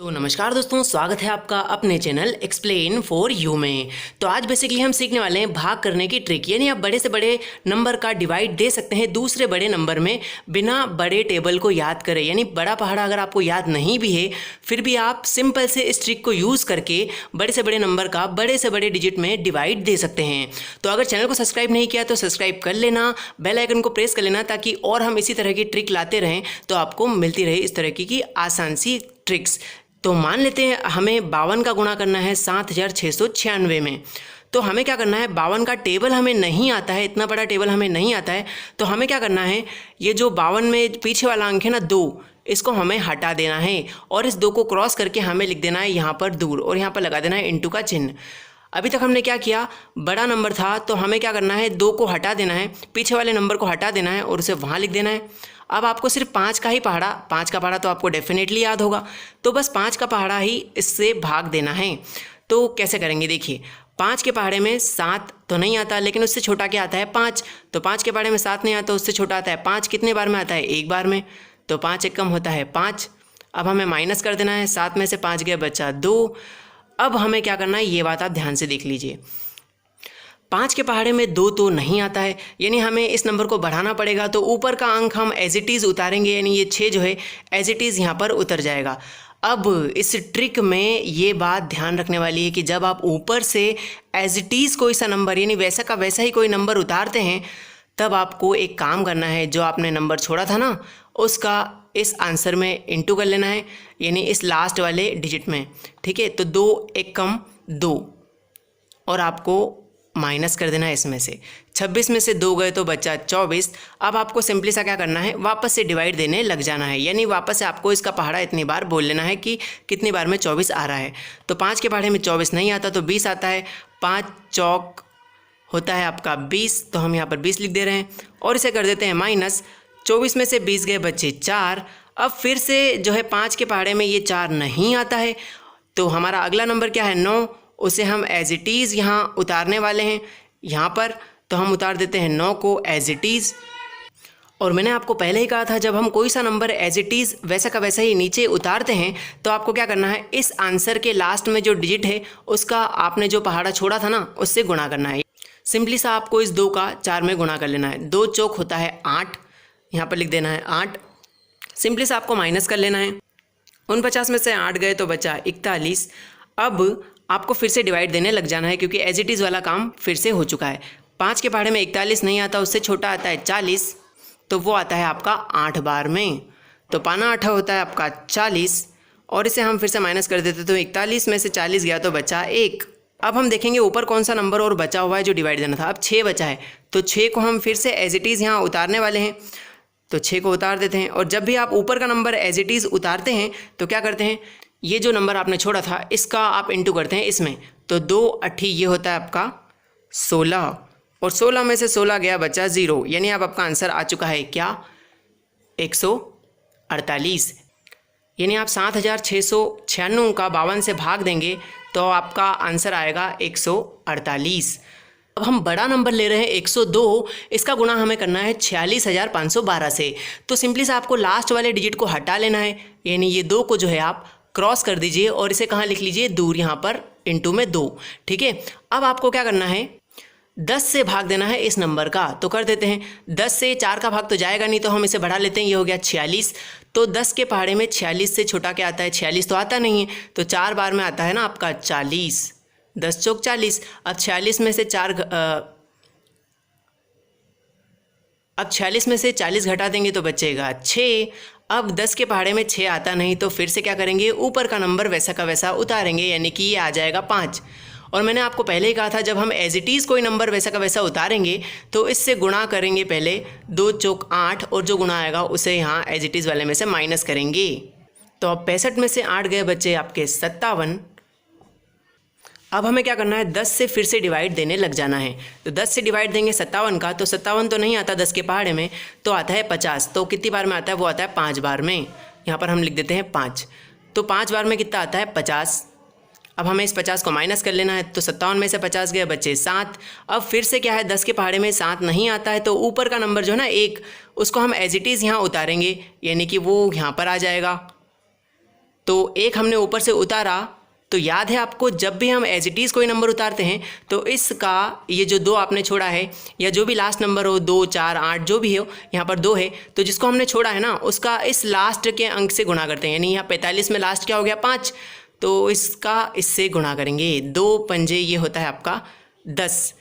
तो नमस्कार दोस्तों, स्वागत है आपका अपने चैनल एक्सप्लेन फॉर यू में। तो आज बेसिकली हम सीखने वाले हैं भाग करने की ट्रिक। यानी आप बड़े से बड़े नंबर का डिवाइड दे सकते हैं दूसरे बड़े नंबर में बिना बड़े टेबल को याद करें। यानी बड़ा पहाड़ा अगर आपको याद नहीं भी है फिर भी आप सिंपल से इस ट्रिक को यूज़ करके बड़े से बड़े नंबर का बड़े से बड़े डिजिट में डिवाइड दे सकते हैं। तो अगर चैनल को सब्सक्राइब नहीं किया तो सब्सक्राइब कर लेना, बेल आइकन को प्रेस कर लेना ताकि और हम इसी तरह की ट्रिक लाते रहें तो आपको मिलती रहे इस तरह की आसान सी ट्रिक्स। तो मान लेते हैं हमें 52 का गुणा करना है 7696 में। तो हमें क्या करना है, 52 का टेबल हमें नहीं आता है, इतना बड़ा टेबल हमें नहीं आता है। तो हमें क्या करना है, ये जो 52 में पीछे वाला अंक है ना 2, इसको हमें हटा देना है और इस 2 को क्रॉस करके हमें लिख देना है यहाँ पर दूर और यहाँ पर लगा देना है इंटू का चिन्ह। अभी तक हमने क्या किया, बड़ा नंबर था तो हमें क्या करना है, 2 को हटा देना है, पीछे वाले नंबर को हटा देना है और उसे वहाँ लिख देना है। अब आपको सिर्फ 5 का ही पहाड़ा, 5 का पहाड़ा तो आपको डेफिनेटली याद होगा, तो बस 5 का पहाड़ा ही इससे भाग देना है। तो कैसे करेंगे देखिए, 5 के पहाड़े में 7 तो नहीं आता, लेकिन उससे छोटा क्या आता है 5। तो 5 के पहाड़े में 7 नहीं आता, उससे छोटा आता है 5। कितने बार में आता है, एक बार में। तो 5 एक कम होता है 5। अब हमें माइनस कर देना है, 7 में से 5 गए बचा 2। अब हमें क्या करना है, ये बात आप ध्यान से देख लीजिए, 5 के पहाड़े में 2 तो नहीं आता है, यानी हमें इस नंबर को बढ़ाना पड़ेगा। तो ऊपर का अंक हम एज इट इज़ उतारेंगे, यानी ये 6 जो है एज इट इज़ यहाँ पर उतर जाएगा। अब इस ट्रिक में ये बात ध्यान रखने वाली है कि जब आप ऊपर से एज इट इज़ कोई सा नंबर यानी वैसा का वैसा ही कोई नंबर उतारते हैं तब आपको एक काम करना है, जो आपने नंबर छोड़ा था ना उसका इस आंसर में इंटू कर लेना है, यानी इस लास्ट वाले डिजिट में। ठीक है, तो 2 एक कम 2 और आपको माइनस कर देना है इसमें से। 26 में से 2 गए तो बचा 24। अब आपको सिंपली सा क्या करना है, वापस से डिवाइड देने लग जाना है, यानी वापस से आपको इसका पहाड़ा इतनी बार बोल लेना है कि कितनी बार में 24 आ रहा है। तो 5 के पहाड़े में 24 नहीं आता तो 20 आता है, 5 चौक होता है आपका 20, तो हम यहाँ पर 20 लिख दे रहे हैं और इसे कर देते हैं माइनस। 24 में से 20 गए बचे 4। अब फिर से जो है 5 के पहाड़े में ये 4 नहीं आता है, तो हमारा अगला नंबर क्या है 9, उसे हम एज इट इज़ यहाँ उतारने वाले हैं यहाँ पर। तो हम उतार देते हैं 9 को एज इट इज़। और मैंने आपको पहले ही कहा था, जब हम कोई सा नंबर एज इट इज़ वैसा का वैसा ही नीचे उतारते हैं तो आपको क्या करना है, इस आंसर के लास्ट में जो डिजिट है उसका आपने जो पहाड़ा छोड़ा था ना उससे गुणा करना है। सिंपली सा आपको इस 2 का 4 में गुणा कर लेना है। 2 चौक होता है 8, यहाँ पर लिख देना है 8। सिंपली सा आपको माइनस कर लेना है, 49 में से 8 गए तो बचा 41। अब आपको फिर से डिवाइड देने लग जाना है क्योंकि एज इट इज़ वाला काम फिर से हो चुका है। 5 के पहाड़े में 41 नहीं आता, उससे छोटा आता है 40, तो वो आता है आपका 8 बार में। तो पाना 8 होता है आपका 40 और इसे हम फिर से माइनस कर देते तो 41 में से 40 गया तो बचा 1। अब हम देखेंगे ऊपर कौन सा नंबर और बचा हुआ है जो डिवाइड देना था। अब 6 बचा है, तो 6 को हम फिर से एज इट इज़ यहाँ उतारने वाले हैं, तो 6 को उतार देते हैं। और जब भी आप ऊपर का नंबर एज इट इज़ उतारते हैं तो क्या करते हैं, ये जो नंबर आपने छोड़ा था इसका आप इंटू करते हैं इसमें। तो 2 8 ये होता है आपका 16 और 16 में से 16 गया बचा 0, यानी अब आपका आंसर आ चुका है क्या 148। यानी आप 7696 का 52 से भाग देंगे तो आपका आंसर आएगा 148। अब हम बड़ा नंबर ले रहे हैं 102, इसका गुणा हमें करना है 46512 से। तो सिंपली से आपको लास्ट वाले डिजिट को हटा लेना है, यानी ये 2 को जो है आप क्रॉस कर दीजिए और इसे कहाँ लिख लीजिए, दूर, यहाँ पर इंटू में 2। ठीक है, अब आपको क्या करना है, 10 से भाग देना है इस नंबर का। तो कर देते हैं, 10 से 4 का भाग तो जाएगा नहीं, तो हम इसे बढ़ा लेते हैं, ये हो गया 46। तो 10 के पहाड़े में 46 से छोटा क्या आता है, 46 तो आता नहीं है, तो 4 बार में आता है ना आपका 40। 10 चौक 40। अब 46 में से 40 घटा देंगे तो बचेगा 6। अब 10 के पहाड़े में 6 आता नहीं, तो फिर से क्या करेंगे, ऊपर का नंबर वैसा का वैसा उतारेंगे, यानी कि ये आ जाएगा 5। और मैंने आपको पहले ही कहा था, जब हम एज इट इज़ कोई नंबर वैसा का वैसा उतारेंगे तो इससे गुणा करेंगे पहले, 2 चौक 8 और जो गुणा आएगा उसे यहाँ एज इट इज़ वाले में से माइनस करेंगे। तो अब 65 में से 8 गए बच्चे आपके 57। अब हमें क्या करना है, 10 से फिर से डिवाइड देने लग जाना है। तो 10 से डिवाइड देंगे 57 का, तो 57 तो नहीं आता 10 के पहाड़े में, तो आता है 50। तो कितनी बार में आता है, वो आता है 5 बार में। यहाँ पर हम लिख देते हैं 5। तो 5 बार में कितना आता है, 50। अब हमें इस 50 को माइनस कर लेना है, तो 57 में से 50 गए बच्चे 7। अब फिर से क्या है, 10 के पहाड़े में 7 नहीं आता है, तो ऊपर का नंबर जो है ना 1, उसको हम एज इट इज़ यहाँ उतारेंगे, यानी कि वो यहाँ पर आ जाएगा। तो 1 हमने ऊपर से उतारा। तो याद है आपको, जब भी हम एज इट इज़ कोई नंबर उतारते हैं तो इसका ये जो 2 आपने छोड़ा है या जो भी लास्ट नंबर हो 2, 4, 8 जो भी हो, यहाँ पर 2 है तो जिसको हमने छोड़ा है ना उसका इस लास्ट के अंक से गुणा करते हैं। यानी यहाँ 45 में लास्ट क्या हो गया 5, तो इसका इससे गुणा करेंगे। 2 पंजे ये होता है आपका 10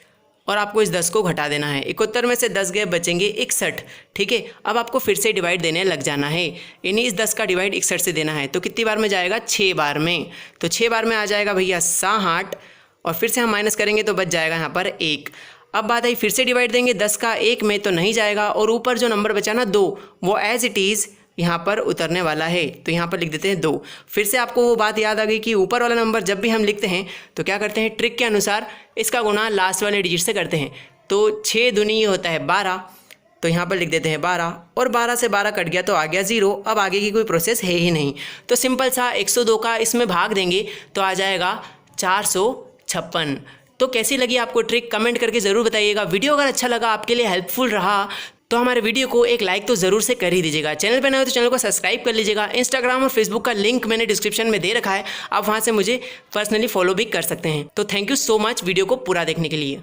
और आपको इस 10 को घटा देना है। 71 में से 10 गए, बचेंगे 61। ठीक है, अब आपको फिर से डिवाइड देने लग जाना है। यानी इस 10 का डिवाइड 61 से देना है। तो कितनी बार में जाएगा 6 बार में। तो 6 बार में आ जाएगा भैया 60 और फिर से हम माइनस करेंगे तो बच जाएगा यहाँ पर 1। अब बात आई फिर से डिवाइड देंगे 10 का 1 में तो नहीं जाएगा और ऊपर जो नंबर बचा ना 2 वो एज इट इज़ यहाँ पर उतरने वाला है। तो यहाँ पर लिख देते हैं 2। फिर से आपको वो बात याद आ गई कि ऊपर वाला नंबर जब भी हम लिखते हैं तो क्या करते हैं, ट्रिक के अनुसार इसका गुणा लास्ट वाले डिजिट से करते हैं। तो 6 दूनी होता है 12, तो यहाँ पर लिख देते हैं 12 और 12 से 12 कट गया तो आ गया 0। अब आगे की कोई प्रोसेस है ही नहीं। तो सिंपल सा 102 का इसमें भाग देंगे तो आ जाएगा 456। तो कैसी लगी आपको ट्रिक, कमेंट करके ज़रूर बताइएगा। वीडियो अगर अच्छा लगा, आपके लिए हेल्पफुल रहा तो हमारे वीडियो को एक लाइक तो ज़रूर से कर ही दीजिएगा। चैनल पर नए हो तो चैनल को सब्सक्राइब कर लीजिएगा। इंस्टाग्राम और फेसबुक का लिंक मैंने डिस्क्रिप्शन में दे रखा है, आप वहाँ से मुझे पर्सनली फॉलो भी कर सकते हैं। तो thank you so much video को पूरा देखने के लिए।